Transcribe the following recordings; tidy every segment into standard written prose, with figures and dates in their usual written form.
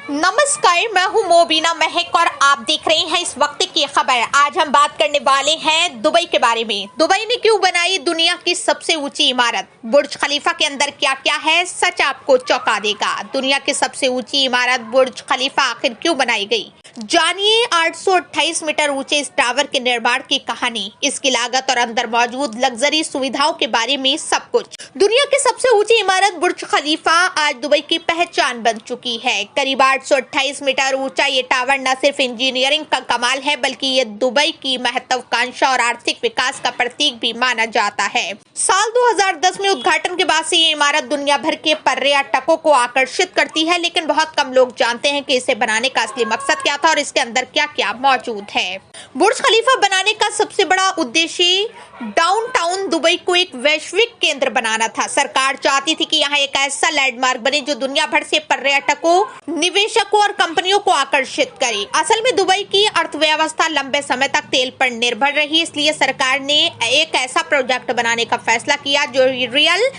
नमस्कार, मैं हूं मोबिना महक और आप देख रहे हैं इस वक्त की खबर। आज हम बात करने वाले हैं दुबई के बारे में। दुबई ने क्यों बनाई दुनिया की सबसे ऊंची इमारत? बुर्ज खलीफा के अंदर क्या क्या है, सच आपको चौंका देगा। दुनिया की सबसे ऊंची इमारत बुर्ज खलीफा आखिर क्यों बनाई गई? जानिए 828 मीटर ऊंचे इस टावर के निर्माण की कहानी, इसकी लागत और अंदर मौजूद लग्जरी सुविधाओं के बारे में सब कुछ। दुनिया की सबसे ऊंची इमारत बुर्ज खलीफा आज दुबई की पहचान बन चुकी है। करीब 828 मीटर ऊंचा ये टावर न सिर्फ इंजीनियरिंग का कमाल है, बल्कि ये दुबई की महत्वाकांक्षा और आर्थिक विकास का प्रतीक भी माना जाता है। साल 2010 में उद्घाटन के बाद से ये इमारत दुनिया भर के पर्यटकों को आकर्षित करती है, लेकिन बहुत कम लोग जानते हैं कि इसे बनाने का असली मकसद क्या था और इसके अंदर क्या क्या मौजूद है। बुर्ज खलीफा बनाने का सबसे बड़ा उद्देश्य डाउनटाउन दुबई को एक वैश्विक केंद्र बनाना था। सरकार चाहती थी कि यहाँ एक ऐसा लैंडमार्क बने जो दुनिया भर से पर्यटकों, निवेशकों और कंपनियों को आकर्षित करे। असल में दुबई की अर्थव्यवस्था लंबे समय तक तेल पर निर्भर रही, इसलिए सरकार ने एक ऐसा प्रोजेक्ट बनाने का फैसला किया जो रियल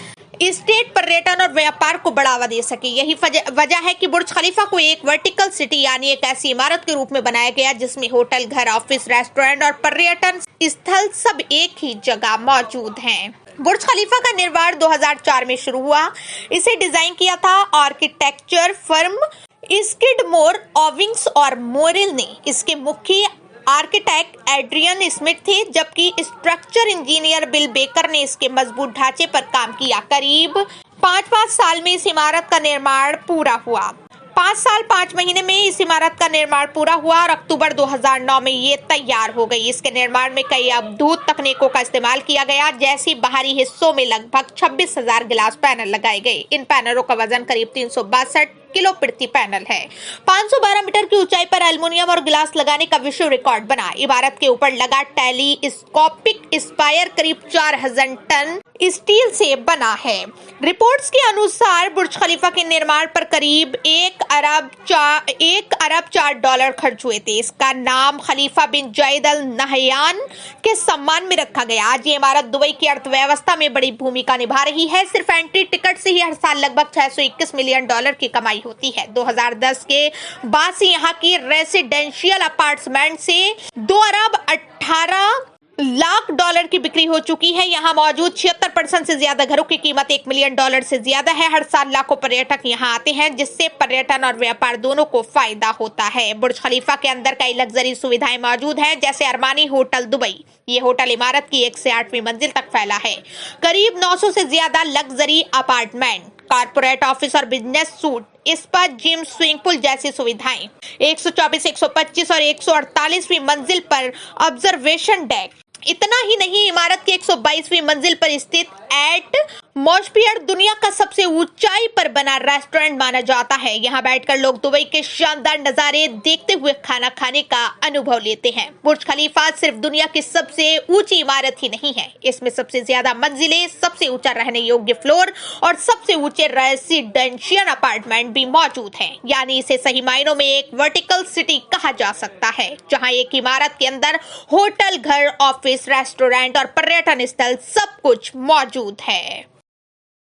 स्टेट, पर्यटन और व्यापार को बढ़ावा दे सके। यही वजह है कि बुर्ज खलीफा को एक वर्टिकल सिटी यानी एक ऐसी इमारत के रूप में बनाया गया जिसमें होटल, घर, ऑफिस, रेस्टोरेंट और पर्यटन स्थल सब एक ही जगह मौजूद हैं। बुर्ज खलीफा का निर्माण 2004 में शुरू हुआ। इसे डिजाइन किया था आर्किटेक्चर फर्म स्किडमोर, ओविंग्स और मोरेल ने। इसके मुख्य आर्किटेक्ट एड्रियन स्मिथ थे, जबकि स्ट्रक्चर इंजीनियर बिल बेकर ने इसके मजबूत ढांचे पर काम किया। करीब 5 साल में इस इमारत का निर्माण पूरा हुआ। 5 साल 5 महीने में इस इमारत का निर्माण पूरा हुआ और अक्टूबर 2009 में ये तैयार हो गई। इसके निर्माण में कई अद्भुत तकनीकों का इस्तेमाल किया गया, जैसे बाहरी हिस्सों में लगभग 26,000 ग्लास पैनल लगाए गए। इन पैनलों का वजन करीब 362 किलो प्रति पैनल है। 512 मीटर की ऊंचाई पर एल्युमिनियम और ग्लास लगाने का विश्व रिकॉर्ड बना। इमारत के ऊपर लगा टेलीस्कोपिक स्पायर करीब 4000 टन स्टील से बना है। रिपोर्ट्स के अनुसार बुर्ज खलीफा के निर्माण पर करीब 1 अरब 4 डॉलर खर्च हुए थे। इसका नाम खलीफा बिन जायद अल नहयान के सम्मान में रखा गया। आज ये इमारत दुबई की अर्थव्यवस्था में बड़ी भूमिका निभा रही है। सिर्फ एंट्री टिकट से ही हर साल लगभग 621 मिलियन डॉलर की कमाई होती है। 2010 के बाद से यहाँ की रेसिडेंशियल अपार्टमेंट से 2 अरब 18 लाख डॉलर की बिक्री हो चुकी है। यहाँ मौजूद 76% से ज्यादा घरों की कीमत 1 मिलियन डॉलर से ज्यादा है। हर साल लाखों पर्यटक यहाँ आते हैं, जिससे पर्यटन और व्यापार दोनों को फायदा होता है। बुर्ज खलीफा के अंदर कई लग्जरी सुविधाएं मौजूद हैं, जैसे अरमानी होटल दुबई। ये होटल इमारत की 1 से 8वीं मंजिल तक फैला है। करीब 900 से ज्यादा लग्जरी अपार्टमेंट, कॉर्पोरेट ऑफिस और business suit, spa, gym, swimming pool जैसी सुविधाएं। 124, 125 और 148वीं मंजिल पर ऑब्जर्वेशन डेक। इतना ही नहीं, इमारत की 122वीं मंजिल पर स्थित एट मॉस्फियर दुनिया का सबसे ऊंचाई पर बना रेस्टोरेंट माना जाता है। यहाँ बैठकर लोग दुबई के शानदार नजारे देखते हुए खाना खाने का अनुभव लेते हैं। बुर्ज खलीफा सिर्फ दुनिया की सबसे ऊंची इमारत ही नहीं है, इसमें सबसे ज्यादा मंजिलें, सबसे ऊंचा रहने योग्य फ्लोर और सबसे ऊंचे रेसिडेंशियल अपार्टमेंट भी मौजूद हैं। यानी इसे सही मायनों में एक वर्टिकल सिटी कहा जा सकता है, जहाँ एक इमारत के अंदर होटल, घर, ऑफिस, रेस्टोरेंट और पर्यटन स्थल सब कुछ मौजूद है।